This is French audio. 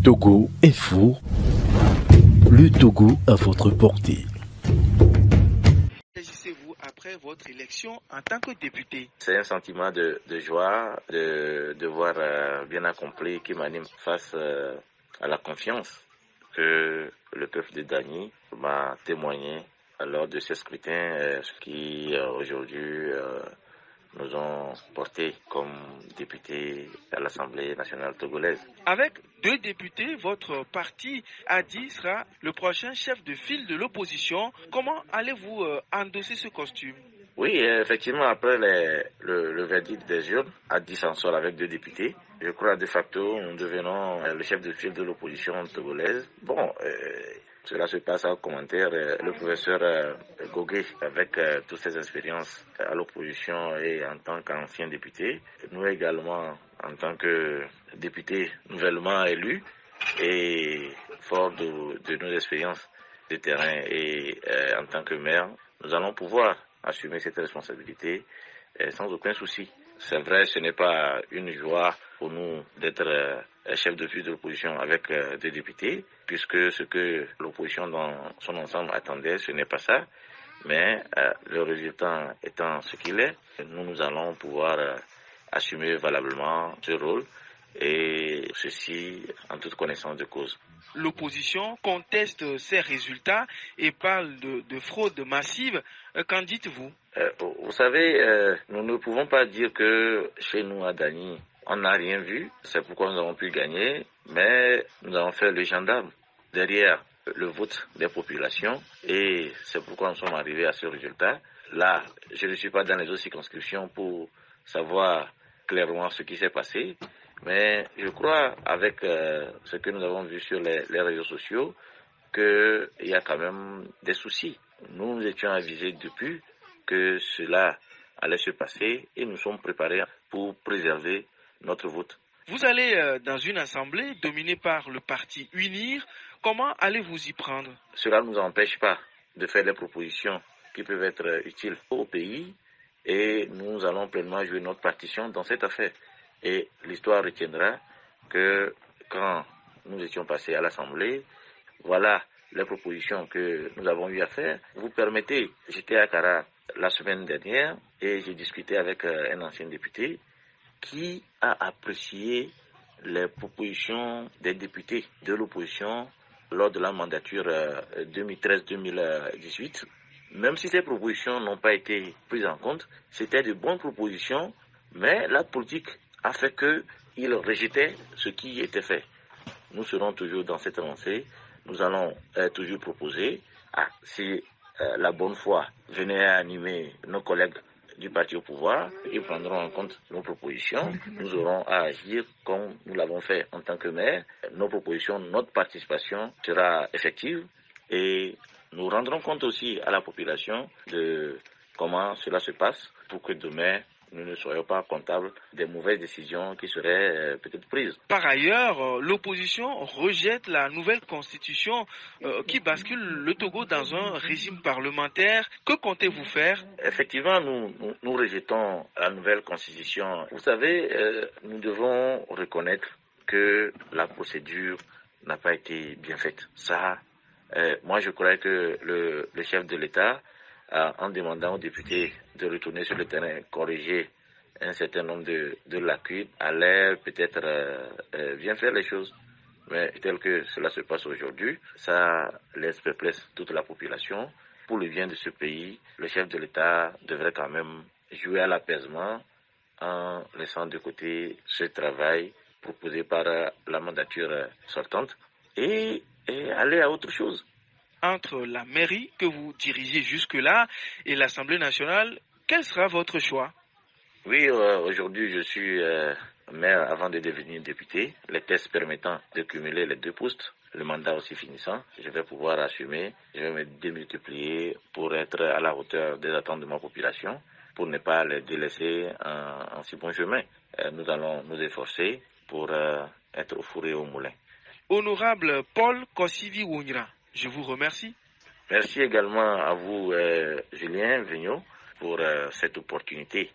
Togo Info, le Togo à votre portée. Réagissez-vous après votre élection en tant que député? C'est un sentiment de joie, de devoir bien accompli qui m'anime face à la confiance que le peuple de Dany m'a témoigné lors de ces scrutins qui aujourd'hui nous ont portés comme députés à l'Assemblée nationale togolaise. Avec 2 députés, votre parti a dit sera le prochain chef de file de l'opposition. Comment allez-vous endosser ce costume? Oui, effectivement, après le verdict des urnes à 10 en sol avec 2 députés, je crois de facto nous devenons le chef de file de l'opposition togolaise. Bon, cela se passe en commentaire. Le professeur Gogué, avec toutes ses expériences à l'opposition et en tant qu'ancien député, nous également en tant que députés nouvellement élus et fort de nos expériences de terrain et en tant que maire, nous allons pouvoir assumer cette responsabilité sans aucun souci. C'est vrai, ce n'est pas une joie pour nous d'être chef de file de l'opposition avec 2 députés, puisque ce que l'opposition dans son ensemble attendait, ce n'est pas ça. Mais le résultat étant ce qu'il est, nous allons pouvoir assumer valablement ce rôle et ceci en toute connaissance de cause. L'opposition conteste ces résultats et parle de fraude massive. Qu'en dites-vous? Vous savez, nous ne pouvons pas dire que chez nous à Dany, on n'a rien vu. C'est pourquoi nous avons pu gagner, mais nous avons fait le gendarme derrière le vote des populations et c'est pourquoi nous sommes arrivés à ce résultat. Là, je ne suis pas dans les autres circonscriptions pour savoir clairement ce qui s'est passé. Mais je crois, avec ce que nous avons vu sur les réseaux sociaux, qu'il y a quand même des soucis. Nous étions avisés depuis que cela allait se passer et nous sommes préparés pour préserver notre vote. Vous allez dans une assemblée dominée par le parti UNIR. Comment allez-vous y prendre? Cela ne nous empêche pas de faire des propositions qui peuvent être utiles au pays et nous allons pleinement jouer notre partition dans cette affaire. Et l'histoire retiendra que quand nous étions passés à l'Assemblée, voilà les propositions que nous avons eu à faire. Vous permettez, j'étais à Kara la semaine dernière et j'ai discuté avec un ancien député qui a apprécié les propositions des députés de l'opposition lors de la mandature 2013-2018. Même si ces propositions n'ont pas été prises en compte, c'était de bonnes propositions, mais la politique a fait qu'il rejetait ce qui était fait. Nous serons toujours dans cette lancée. Nous allons toujours proposer, si la bonne foi venait à animer nos collègues du parti au pouvoir, ils prendront en compte nos propositions. Nous aurons à agir comme nous l'avons fait en tant que maire. Nos propositions, notre participation sera effective et nous rendrons compte aussi à la population de comment cela se passe pour que demain, nous ne soyons pas comptables des mauvaises décisions qui seraient peut-être prises. Par ailleurs, l'opposition rejette la nouvelle constitution qui bascule le Togo dans un régime parlementaire. Que comptez-vous faire? Effectivement, nous rejetons la nouvelle constitution. Vous savez, nous devons reconnaître que la procédure n'a pas été bien faite. Ça, moi je crois que le chef de l'État, en demandant aux députés de retourner sur le terrain, corriger un certain nombre de lacunes, allait peut-être bien faire les choses. Mais tel que cela se passe aujourd'hui, ça laisse perplexe toute la population. Pour le bien de ce pays, le chef de l'État devrait quand même jouer à l'apaisement en laissant de côté ce travail proposé par la mandature sortante et aller à autre chose. Entre la mairie que vous dirigez jusque-là et l'Assemblée nationale, quel sera votre choix? Oui, aujourd'hui je suis maire avant de devenir député. Les tests permettant de cumuler les 2 postes, le mandat aussi finissant, je vais pouvoir assumer, je vais me démultiplier pour être à la hauteur des attentes de ma population, pour ne pas les délaisser en si bon chemin. Nous allons nous efforcer pour être au four et au moulin. Honorable Paul Kossivi Wounyra, je vous remercie. Merci également à vous, Julien Vigneault, pour cette opportunité.